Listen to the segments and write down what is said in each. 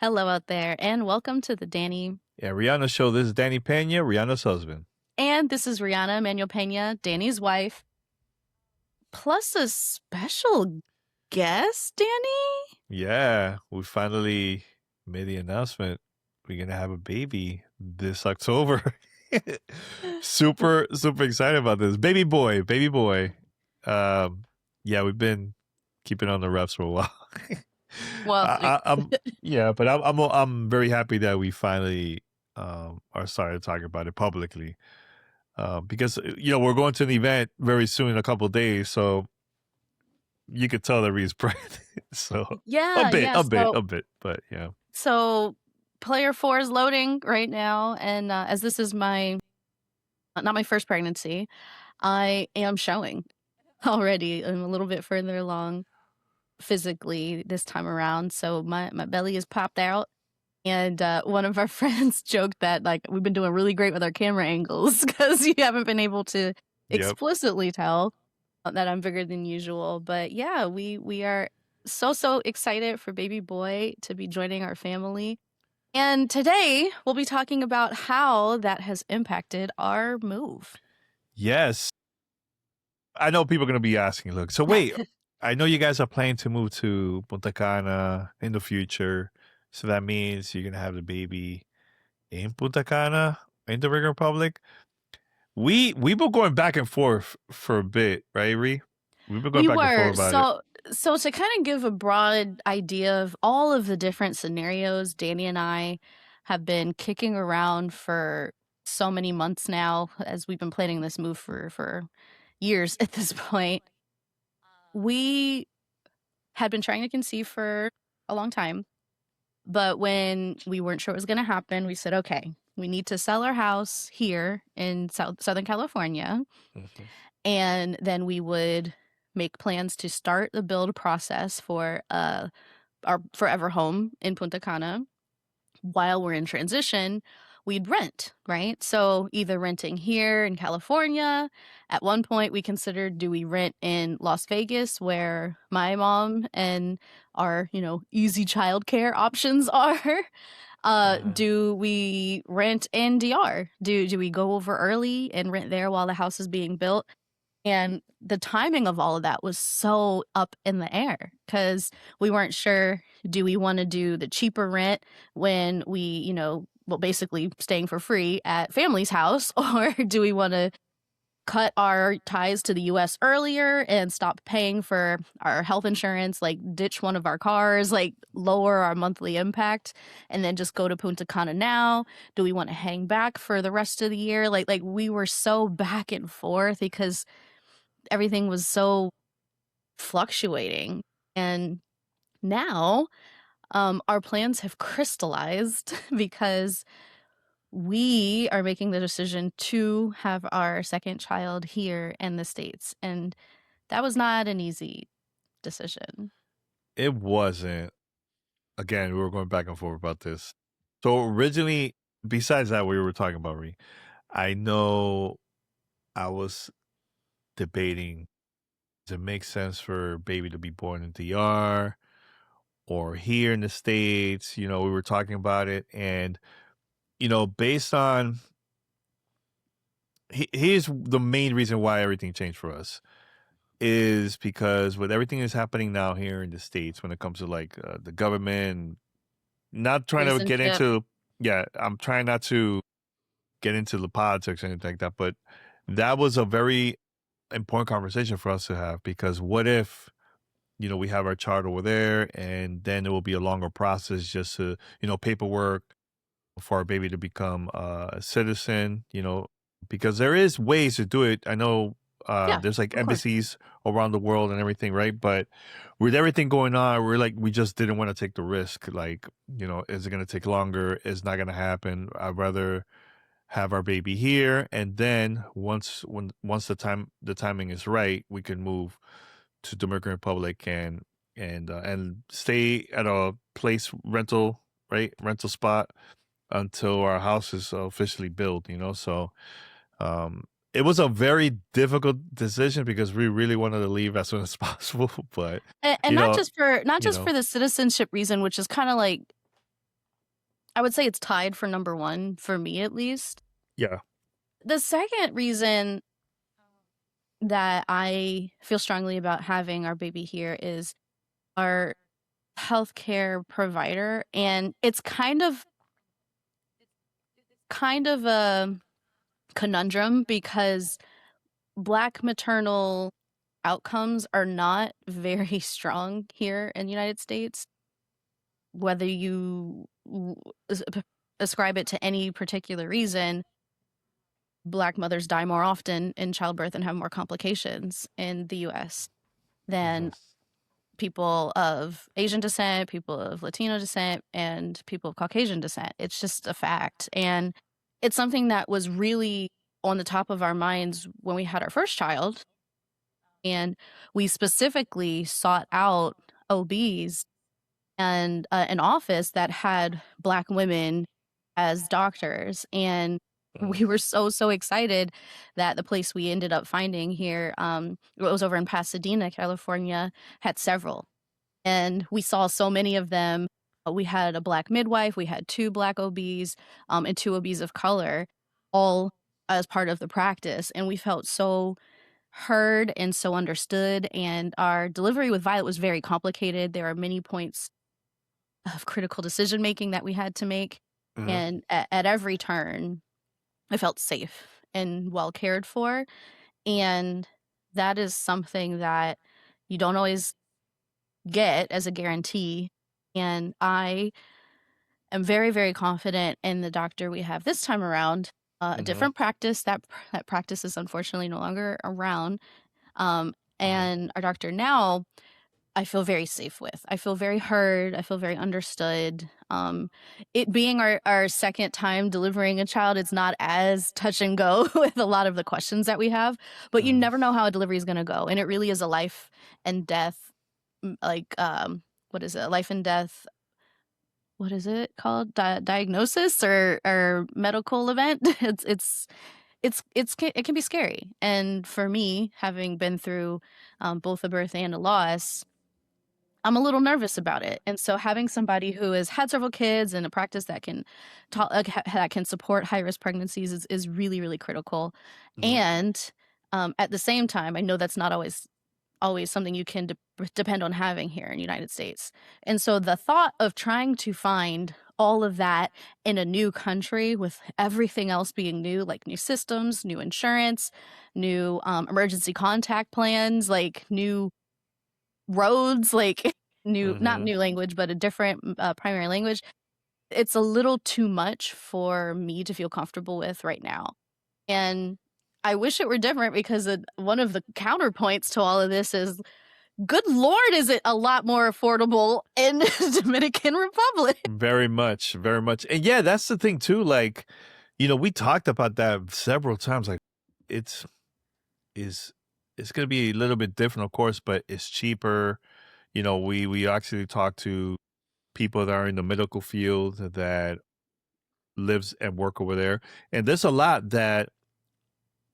Hello out there, and welcome to the Danny. Yeah, Rihanna show. This is Danny Pena, Rihanna's husband. And this is Rihanna Manuel Pena, Danny's wife, plus a special guest, Danny? Yeah, we finally made the announcement. We're gonna have a baby this October. super excited about this. Baby boy, baby boy. Um, yeah, we've been keeping on the refs for a while. Well, I'm yeah, but I'm very happy that we finally are starting to talk about it publicly. Because we're going to an event very soon in a couple of days, so you could tell that Reed's pregnant. So yeah, yeah. a bit, but yeah. So player 4 is loading right now, and as this is my not my first pregnancy, I am showing already. I'm a little bit further along physically this time around, so my belly is popped out. And one of our friends joked that like we've been doing really great with our camera angles because you haven't been able to Yep. explicitly tell that I'm bigger than usual. But yeah, we are so excited for baby boy to be joining our family. And today we'll be talking about how that has impacted our move. Yes. I know people are gonna be asking, look, so wait, I know you guys are planning to move to Punta Cana in the future. So that means you're gonna have the baby in Punta Cana, in the Dominican Republic. We've been going back and forth for a bit, right, Ree? We've been going We back and were forth about it. so to kind of give a broad idea of all of the different scenarios, Danny and I have been kicking around for so many months now as we've been planning this move for years at this point. We had been trying to conceive for a long time, but when we weren't sure it was going to happen, we said, okay, we need to sell our house here in Southern California, Mhm. and then we would make plans to start the build process for our forever home in Punta Cana. While we're in transition, we'd rent, right? So either renting here in California. At one point, we considered, do we rent in Las Vegas, where my mom and our, easy childcare options are? Mhm. Do we rent in DR? Do we go over early and rent there while the house is being built? And the timing of all of that was so up in the air because we weren't sure, do we want to do the cheaper rent when we, basically staying for free at family's house, or do we want to cut our ties to the US earlier and stop paying for our health insurance, like ditch one of our cars, like lower our monthly impact, and then just go to Punta Cana now? Do we want to hang back for the rest of the year? Like we were so back and forth because everything was so fluctuating. And now our plans have crystallized because we are making the decision to have our second child here in the States. And that was not an easy decision. It wasn't. Again, we were going back and forth about this. So originally, besides that, we were talking about Ree. I know I was debating, does it make sense for baby to be born in DR or here in the States? We were talking about it. And, based on, here's the main reason why everything changed for us is because with everything that's happening now here in the States when it comes to like the government, not trying to get Citizenship. into, yeah, I'm trying not to get into the politics or anything like that, but that was a very important conversation for us to have because what if we have our chart over there and then it will be a longer process just to paperwork for our baby to become a citizen, because there is ways to do it. I know Yeah, there's like of course. embassies around the world and everything, right? But with everything going on, we just didn't want to take the risk. Like, is it going to take longer? It's not going to happen. I'd rather have our baby here, and then once the timing is right, we can move to Dominican Republic and stay at a place rental spot until our house is officially built. So um, it was a very difficult decision because we really wanted to leave as soon as possible, but And you not know, just for not you just know, for the citizenship reason, which is kind of like I would say it's tied for number 1, for me at least. Yeah. The second reason that I feel strongly about having our baby here is our healthcare provider, and it's kind of a conundrum because Black maternal outcomes are not very strong here in the United States, whether you ascribe it to any particular reason. Black mothers die more often in childbirth and have more complications in the US than Yes. people of Asian descent, people of Latino descent, and people of Caucasian descent. It's just a fact. And it's something that was really on the top of our minds when we had our first child. And we specifically sought out OBs and an office that had Black women as doctors. And Mm, we were so, so excited that the place we ended up finding here, it was over in Pasadena, California, had several. And we saw so many of them. We had a Black midwife, we had 2 Black OBs, and 2 OBs of color, all as part of the practice. And we felt so heard and so understood. And our delivery with Violet was very complicated. There are many points of critical decision making that we had to make. mhm, And at every turn, I felt safe and well cared for. And that is something that you don't always get as a guarantee. And I am very, very confident in the doctor we have this time around. A mhm, different practice. That practice is unfortunately no longer around. mhm, And our doctor now, I feel very safe with. I feel very heard. I feel very understood. It being our second time delivering a child, it's not as touch and go with a lot of the questions that we have, but you mhm. never know how a delivery is going to go. And it really is a life and death, like, what is it? Life and death. What is it called? Diagnosis or medical event. It can be scary. And for me, having been through both a birth and a loss, I'm a little nervous about it. And so having somebody who has had several kids and a practice that can that can support high risk pregnancies is really, really critical. Mhm, And at the same time, I know that's not always something you can depend on having here in the United States. And so the thought of trying to find all of that in a new country with everything else being new, like new systems, new insurance, new emergency contact plans, like new roads, like new, not mhm. new language, but a different primary language. It's a little too much for me to feel comfortable with right now. And I wish it were different because one of the counterpoints to all of this is, good Lord, is it a lot more affordable in Dominican Republic? Very much, very much. And yeah, that's the thing too. Like, we talked about that several times. Like, it's is it's gonna be a little bit different, of course, but it's cheaper. We actually talked to people that are in the medical field that lives and work over there. And there's a lot that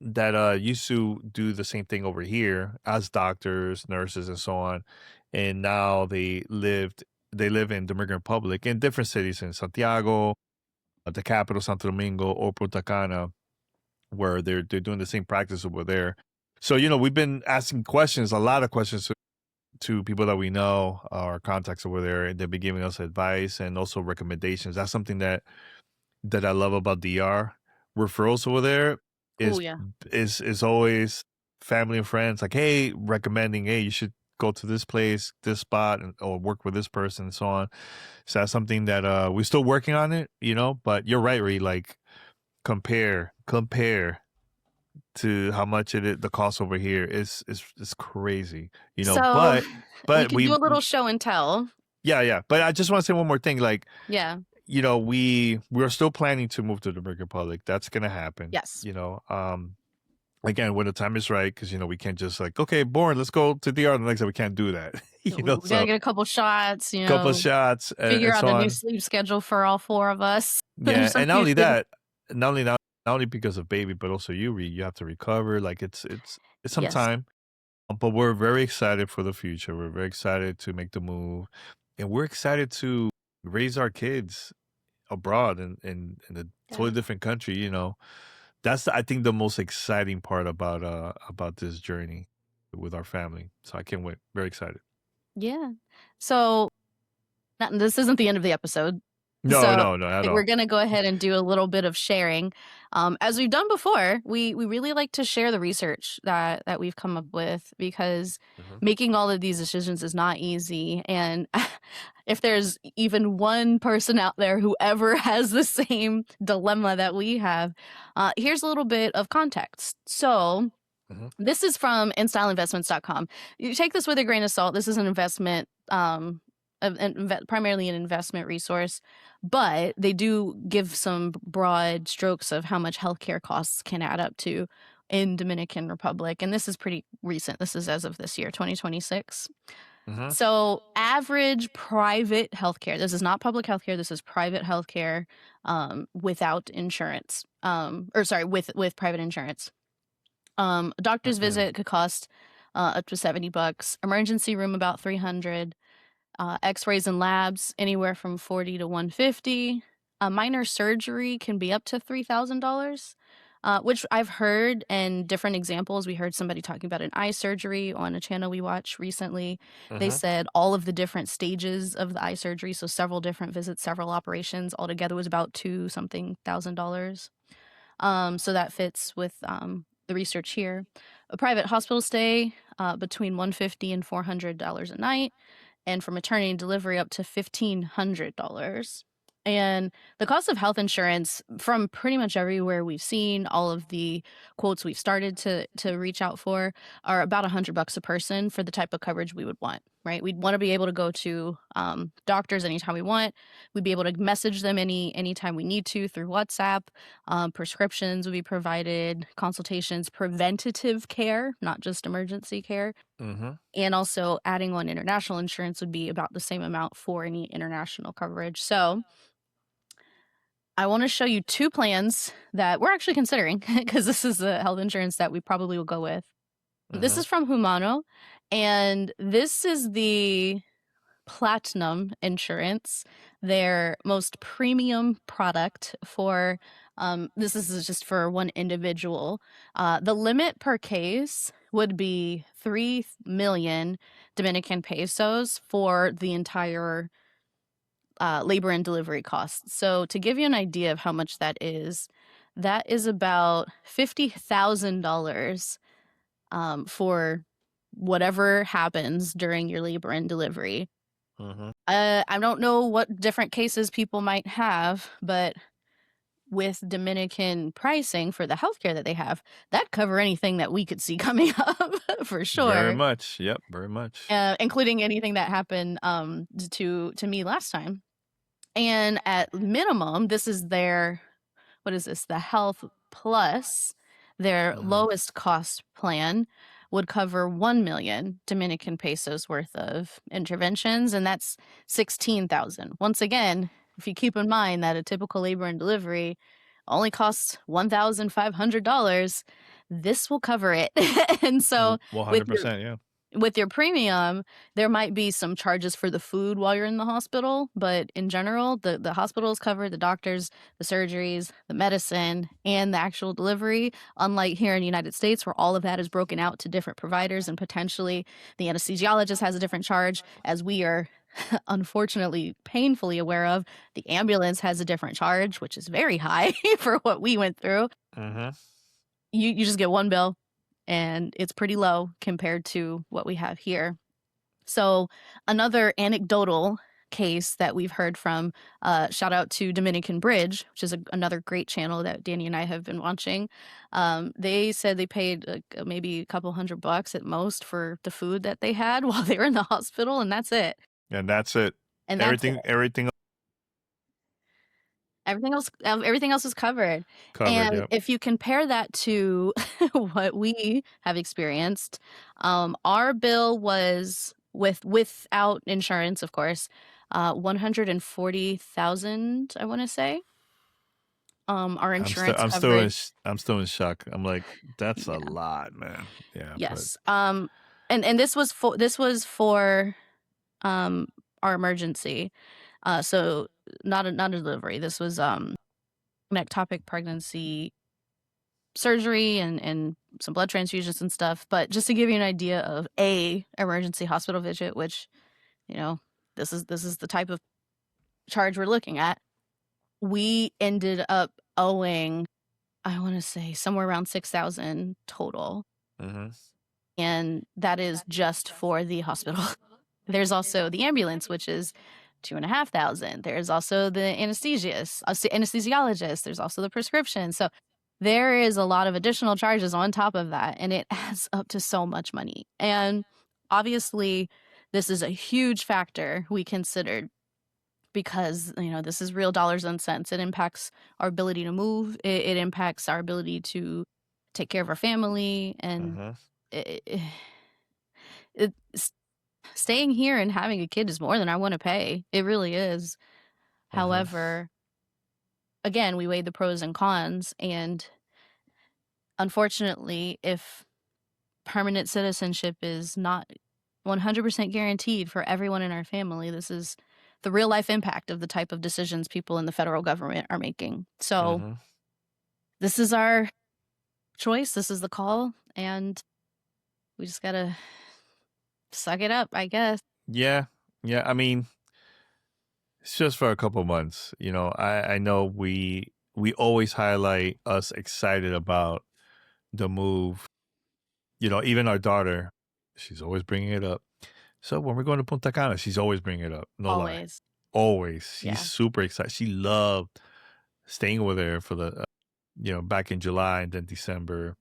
used to do the same thing over here as doctors, nurses, and so on. And now they live in Dominican Republic in different cities in Santiago, the capital, Santo Domingo, or Punta Cana, where they're doing the same practice over there. So, we've been asking questions, a lot of questions to people that we know, our contacts over there, and they've been giving us advice and also recommendations. That's something that I love about DR. Referrals over there Oh is yeah. is always family and friends like, hey, recommending, hey, you should go to this place, this spot, and or work with this person and so on. So that's something that we're still working on it, but you're right, Ree, like compare to how much the cost over here is crazy, So we but could we do a little show and tell. yeah, yeah. But I just want to say one more thing. Like, Yeah. we're still planning to move to the Dominican Republic. That's gonna happen. Yes. Again, when the time is right, because we can't just like, okay, born, let's go to DR the next day. We can't do that. We gotta So get a couple shots, couple shots figure and out so a new on. sleep schedule for all 4 of us. Yeah, So and not you only can. that, not only because of baby, but also you have to recover. Like it's some Yes. time, but we're very excited for the future. We're very excited to make the move, and we're excited to raise our kids abroad in a totally Yeah. different country, you know. That's, I think, the most exciting part about this journey with our family. So I can't wait. Very excited. Yeah. So, this isn't the end of the episode. No, So, no, no, at we're all. gonna go ahead and do a little bit of sharing. As we've done before, we really like to share the research that we've come up with because Mhm, making all of these decisions is not easy. And if there's even one person out there who ever has the same dilemma that we have, here's a little bit of context. So, mhm, this is from InStyleInvestments.com. You take this with a grain of salt. This is an investment, primarily an investment resource, but they do give some broad strokes of how much healthcare costs can add up to in Dominican Republic. And this is pretty recent. This is as of this year, 2026. mhm, So, average private healthcare. This is not public healthcare. This is private healthcare without insurance. Or sorry, with private insurance. A doctor's mhm, visit could cost up to $70. Emergency room about 300. X-rays and labs anywhere from 40 to 150. A minor surgery can be up to $3,000. Which I've heard in different examples. We heard somebody talking about an eye surgery on a channel we watched recently. They mhm, said all of the different stages of the eye surgery, so several different visits, several operations, altogether was about two something $1,000. So that fits with the research here. A private hospital stay between 150 and $400 a night, and for maternity and delivery up to $1,500. And the cost of health insurance from pretty much everywhere we've seen, all of the quotes we've started to reach out for are about $100 a person for the type of coverage we would want. Right, we'd want to be able to go to doctors anytime we want. We'd be able to message them anytime we need to through WhatsApp. Prescriptions would be provided, consultations, preventative care, not just emergency care, mhm, and also adding on international insurance would be about the same amount for any international coverage. So, I want to show you two plans that we're actually considering because this is the health insurance that we probably will go with. This mhm, is from Humano, and this is the Platinum Insurance, their most premium product for this is just for one individual. The limit per case would be 3 million Dominican pesos for the entire labor and delivery costs. So to give you an idea of how much that is about $50,000 for whatever happens during your labor and delivery. mhm. I don't know what different cases people might have, but with Dominican pricing for the healthcare that they have, that'd cover anything that we could see coming up for Very sure, much. Yep, very much. including anything that happened to me last time. And at minimum, this is their what is this? The Health Plus, their Mhm, lowest cost plan would cover 1 million Dominican pesos worth of interventions, and that's 16,000. Once again, if you keep in mind that a typical labor and delivery only costs $1,500, this will cover it. And so with your 100%, yeah. with your premium, there might be some charges for the food while you're in the hospital, but in general, the hospital is covered, the doctors, the surgeries, the medicine, and the actual delivery. Unlike here in the United States, where all of that is broken out to different providers and potentially the anesthesiologist has a different charge, as we are unfortunately painfully aware of, the ambulance has a different charge, which is very high for what we went through. Mhm, You just get one bill and it's pretty low compared to what we have here. So, another anecdotal case that we've heard from, shout out to Dominican Bridge, which is another great channel that Danny and I have been watching. They said they paid like, maybe a couple $100 at most for the food that they had while they were in the hospital, and that's it. and that's it. And that's it. Everything Everything else is covered. covered, And yep. if you compare that to what we have experienced, our bill was without insurance, of course, 140,000, I wanna say. Our insurance coverage. I'm still in shock. I'm like, "That's a Yeah. lot, man." Yeah, but Yes. And this was for um, our emergency. So not a delivery. This was an ectopic pregnancy surgery and some blood transfusions and stuff. But just to give you an idea of a emergency hospital visit, which, you know, this is the type of charge we're looking at. We ended up owing, I want to say, somewhere around 6,000 total, Mhm. and that is just for the hospital. There's also the ambulance, which is 2,500. There's also the anesthesiologist. There's also the prescription. So there is a lot of additional charges on top of that, and it adds up to so much money. And obviously, this is a huge factor we considered because, this is real dollars and cents. It impacts our ability to move. It impacts our ability to take care of our family, and Mhm. it, it, staying here and having a kid is more than I want to pay. It really is. Mhm. However, again, we weighed the pros and cons, and unfortunately, if permanent citizenship is not 100% guaranteed for everyone in our family, this is the real life impact of the type of decisions people in the federal government are making. So, Mhm. this is our choice, this is the call, and we just gotta suck it up, I guess. Yeah. Yeah. I mean, it's just for a couple months. I know we always highlight us excited about the move. Even our daughter, she's always bringing it up. So when we're going to Punta Cana, she's always bringing it up. No lie, Always. always. She's Yeah. super excited. She loved staying over there for back in July and then December.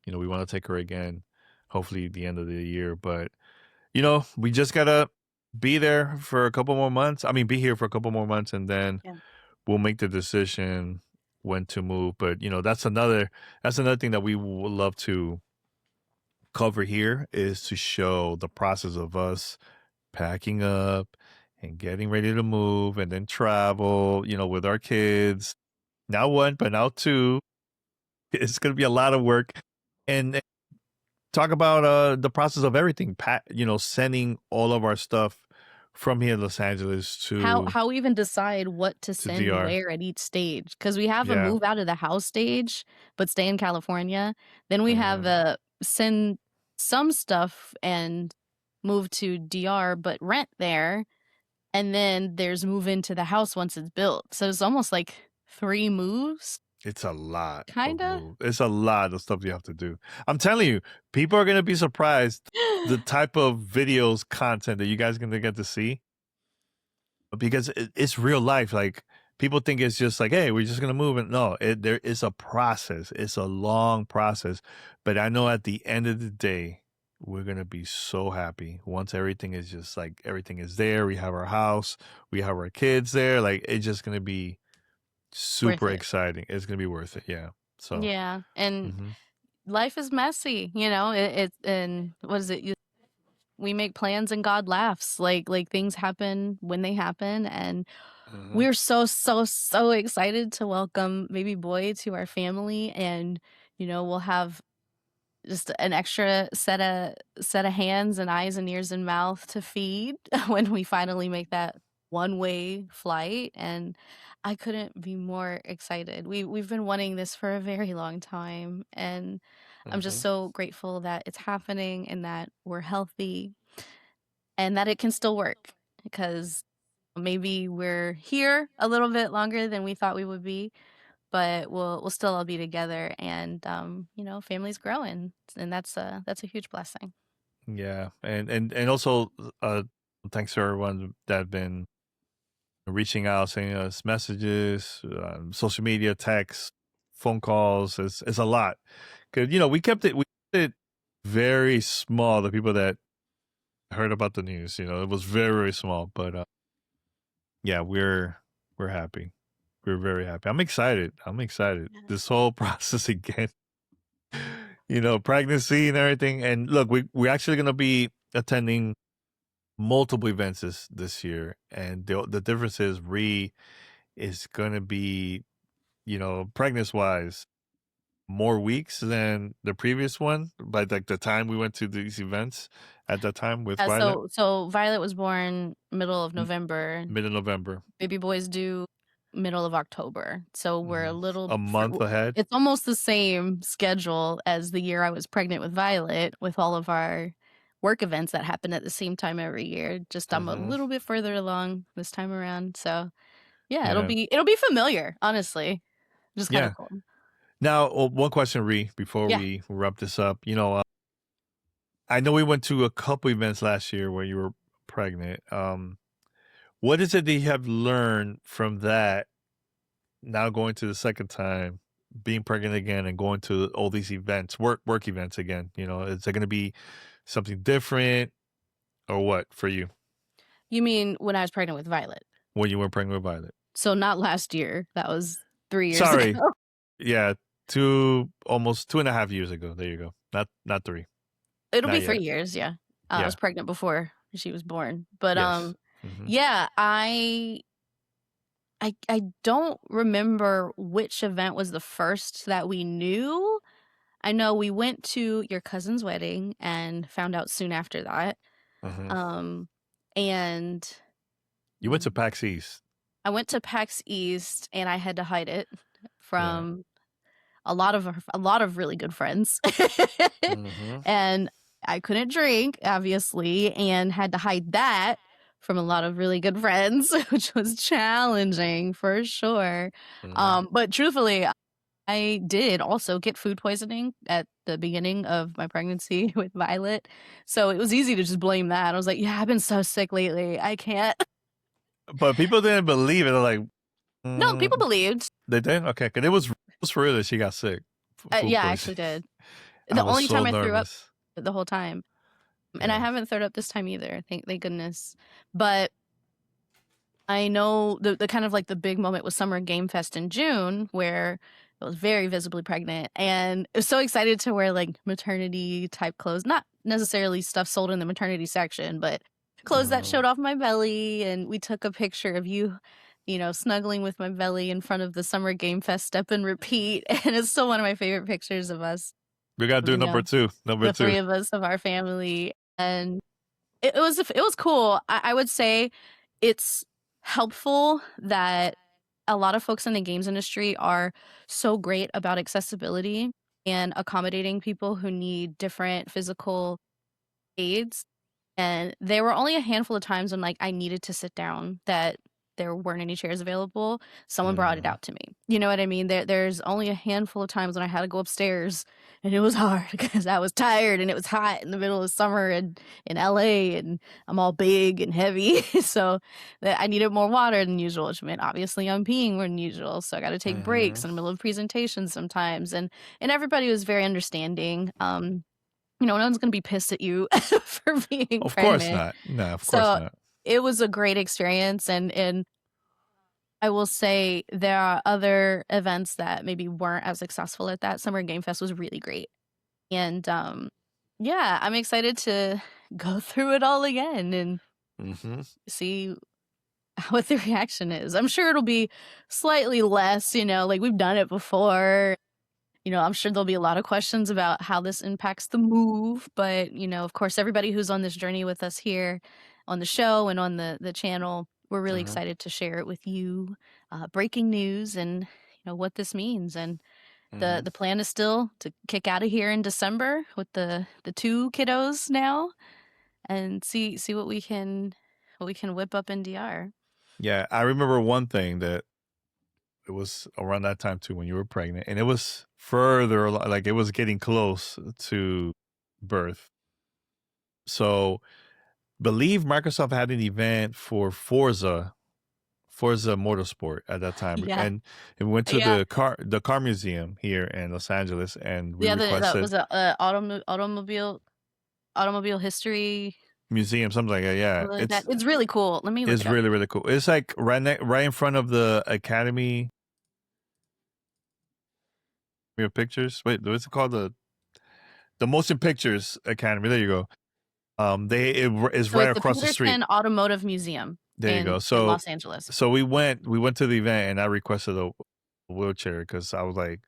We want to take her again, hopefully the end of the year. But we just gotta be there for a couple more months. I mean, be here for a couple more months, and then Yeah. we'll make the decision when to move. But that's another thing that we would love to cover here is to show the process of us packing up and getting ready to move and then travel, with our kids. Now one, but now two. It's gonna be a lot of work. And talk about the process of everything. Sending all of our stuff from here in Los Angeles How we even decide what to to send DR. where at each stage? Because we have a Yeah. move out of the house stage, but stay in California. Then we have Hmm. a send some stuff and move to DR, but rent there, and then there's move into the house once it's built. So it's almost like 3 moves, It's a lot of kinda? move. It's a lot of stuff you have to do. I'm telling you, people are gonna be surprised the type of videos, content that you guys are gonna get to see because it's real life. Like people think it's just like, hey, we're just gonna move, and no, there is a process. It's a long process, but I know at the end of the day, we're gonna be so happy once everything is just like everything is there. We have our house, we have our kids there. Like it's just gonna be Worth super it. exciting. It's gonna be worth it. Yeah. So. Yeah, and Mhm. life is messy, and what is it? We make plans and God laughs. Like things happen when they happen, and Mhm. we're so, so, so excited to welcome baby boy to our family, and we'll have just an extra set of hands and eyes and ears and mouth to feed when we finally make that one-way flight, and I couldn't be more excited. We've been wanting this for a very long time, and I'm just Mhm. so grateful that it's happening and that we're healthy and that it can still work because maybe we're here a little bit longer than we thought we would be, but we'll still all be together, and family's growing, and that's a huge blessing. Yeah. And also thanks to everyone that have been reaching out, sending us messages, social media, texts, phone calls. It's a lot. Cause we kept it very small, the people that heard about the news, it was very, very small. But yeah, we're happy. We're very happy. I'm excited. I'm excited. This whole process again. Pregnancy and everything. And look, we're actually gonna be attending multiple events this year, and the difference is Ree is gonna be, pregnant wise. more weeks than the previous one, by, like, the time we went to these events at that time with Violet? So Violet was born middle of M November. Mid of November. Baby boy's due middle of October, so we're a Mhm. little A f month w ahead? it's almost the same schedule as the year I was pregnant with Violet, with all of our work events that happen at the same time every year, just I'm a Mhm. little bit further along this time around, so yeah, Yeah. it'll be familiar, honestly, just kinda Yeah. cool. Now, one question, Ree, before Yeah. we wrap this up. I know we went to a couple events last year where you were pregnant. What is it that you have learned from that, now going to the second time, being pregnant again and going to all these events, work events again? Is it gonna be something different or what for you You mean when I was pregnant with Violet? when you were pregnant with Violet? So not last year, that was 3 years ago. Sorry. Yeah, 2 almost 2.5 years ago. There you go. Not 3. It'll be Not 3 yet. years, yeah. I was Yeah. pregnant before she was born, but, Yes. Mhm. yeah, I don't remember which event was the first that we knew. I know we went to your cousin's wedding and found out soon after that, Mhm. um, and You went to PAX East. I went to PAX East, and I had to hide it Yeah. from a lot of really good friends. Mhm. And I couldn't drink, obviously, and had to hide that from a lot of really good friends, which was challenging for sure. Mhm. But truthfully, I did also get food poisoning at the beginning of my pregnancy with Violet. So it was easy to just blame that. I was like, yeah, I've been so sick lately. I can't. But people didn't believe it. They're like, No, people "Mm." believed. They did? Okay, 'cause it was for real that she got sick, food Yeah, I poisoning. actually did. I The was only so time I threw up nervous. the whole time. And I Yeah. haven't thrown up this time either, thank goodness. But I know the kind of like the big moment was Summer Game Fest in June, where I was very visibly pregnant and I was so excited to wear like maternity type clothes, not necessarily stuff sold in the maternity section, but clothes that Mhm. showed off my belly. And we took a picture of you, snuggling with my belly in front of the Summer Game Fest step and repeat. And it's still one of my favorite pictures of us, We gotta do you number know, 2. Number the 2. three of us of our family. And it was cool. I would say it's helpful that a lot of folks in the games industry are so great about accessibility and accommodating people who need different physical aids, and there were only a handful of times when, like, I needed to sit down that there weren't any chairs available. Someone brought it Mhm. out to me. You know what I mean? There's only a handful of times when I had to go upstairs, and it was hard because I was tired and it was hot in the middle of summer in LA, and I'm all big and heavy, so that I needed more water than usual, which meant obviously I'm peeing more than usual, so I gotta take breaks Mhm. in the middle of presentations sometimes, and everybody was very understanding. No one's gonna be pissed at you for being Of course pregnant. not. No, of course So, not. it was a great experience, and I will say there are other events that maybe weren't as successful at that. Summer Game Fest was really great, and, yeah, I'm excited to go through it all again and Mhm. see what the reaction is. I'm sure it'll be slightly less, like, we've done it before. I'm sure there'll be a lot of questions about how this impacts the move, but, of course, everybody who's on this journey with us here on the show and on the channel, we're really Mhm. excited to share it with you. Breaking news and what this means. And Mhm. the plan is still to kick out of here in December with the two kiddos now and see what we can whip up in DR. Yeah, I remember one thing that it was around that time too when you were pregnant, and it was further like, it was getting close to birth. So, believe Microsoft had an event for Forza Motorsport at that time, Yeah, and we went to yeah, the car museum here in Los Angeles, and we yeah. That requested was a automobile history. museum, something like that. Yeah, Something like that. it's It's really cool. Let me look it's it up. really, really cool. It's like right in front of the Academy of Pictures. Wait, what's it called? The Motion Pictures Academy. There you go. Is So right it's the across the street. Peterson Automotive Museum There you go. in So Los Angeles. so we went to the event, and I requested a wheelchair because I was like,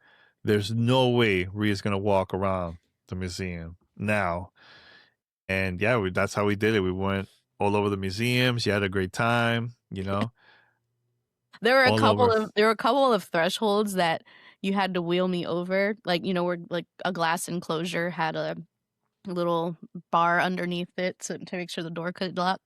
there's no way Rhea's gonna walk around the museum now. And yeah, that's how we did it. We went all over the museums. She had a great time, all over. There were a couple of thresholds that you had to wheel me over, like, where, like, a glass enclosure had a little bar underneath it to make sure the door could lock,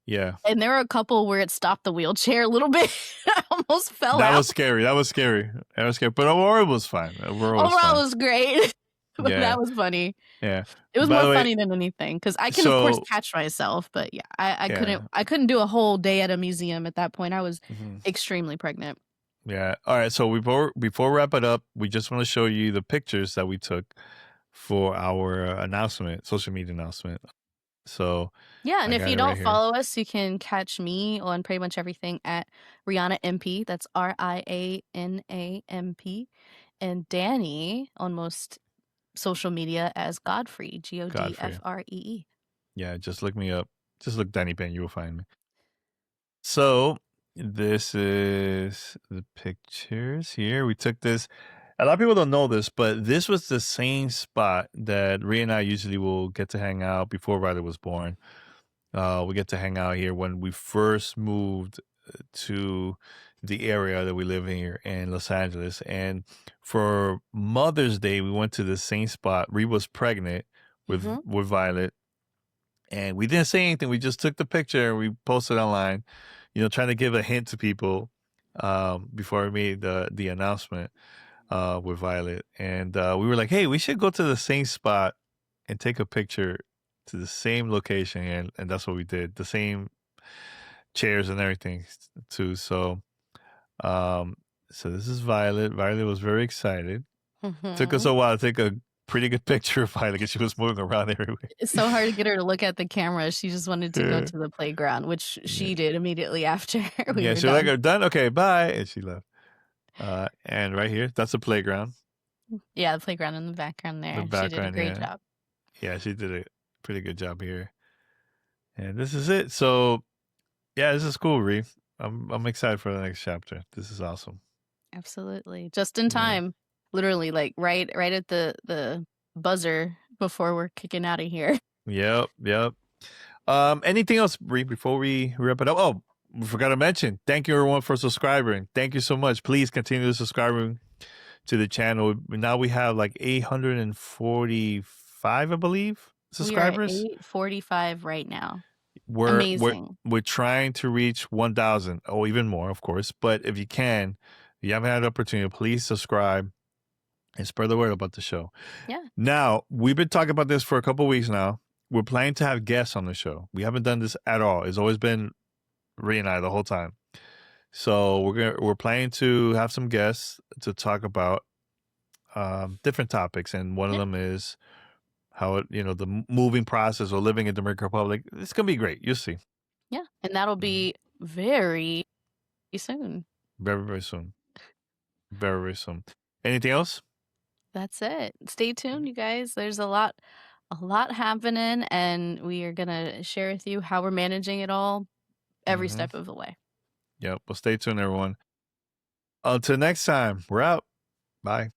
Yeah, and there were a couple where it stopped the wheelchair a little bit. I almost fell that out. was scary. That was scary. That was scary. But overall, it was fine. Overall, it was Overall, it fine. was great, but Yeah, that was funny. yeah. It was By more the way, funny than anything because I can, of course, so catch myself, but yeah, I couldn't yeah, I couldn't do a whole day at a museum at that point. I was mhm, extremely pregnant. yeah. All right. So before we wrap it up, we just want to show you the pictures that we took for our announcement, social media announcement. So Yeah, and I if got you it right don't here. follow us, you can catch me on pretty much everything at Rihanna MP. That's RIANAMP. And Danny on most social media as Godfrey, Godfrey. GODFREE. Yeah, just look me up. Just look Danny Payne, you will find me. So this is the pictures here. We took this. A lot of people don't know this, but this was the same spot that Ray and I usually will get to hang out before Riley was born. We get to hang out here when we first moved to the area that we live in here in Los Angeles. And for Mother's Day, we went to the same spot. Ree was pregnant with Hmm. Violet, and we didn't say anything. We just took the picture and we posted online, trying to give a hint to people before I made the announcement with Violet. And we were like, hey, we should go to the same spot and take a picture to the same location. And that's what we did. The same chairs and everything too. Um, so this is Violet. Violet was very excited. Took us Hmm. a while to take a pretty good picture of Violet because she was moving around everywhere. It's so hard to get her to look at the camera. She just wanted to go Yeah. to the playground, which Yeah. she did immediately after we Yeah, were she was like, done. "I'm done. Okay, bye," and she left. And right here, that's the playground. Yeah, the playground in the background The there. She did a background, great yeah, job. yeah, she did a pretty good job here. And this is it. So yeah, this is cool, Reef. I'm excited for the next chapter. This is awesome. Absolutely. Just in Yeah. time. Literally, like, right at the buzzer before we're kicking out of here. Yep. Yep. Anything else, Reef, before we wrap it up? Oh, we forgot to mention. Thank you everyone for subscribing. Thank you so much. Please continue subscribing to the channel. Now we have like 845, I believe, We are at subscribers. 8:45 right now. We're we're Amazing. we're trying to reach 1,000 or even more, of course. But if you can, if you haven't had the opportunity, please subscribe and spread the word about the show. Yeah. Now, we've been talking about this for a couple weeks now. We're planning to have guests on the show. We haven't done this at all. It's always been Ree and I the whole time. So we're planning to have some guests to talk about different topics, and one of Yeah. them is how the moving process or living in Dominican Republic. It's gonna be great. You'll see. Yeah. And that'll Mhm. be very soon. Very, very soon. Very, very soon. Anything else? That's it. Stay tuned, you guys. There's a lot happening, and we are gonna share with you how we're managing it all every Mm-hmm. step of the way. Yep. Well, stay tuned, everyone. Until next time, we're out. Bye.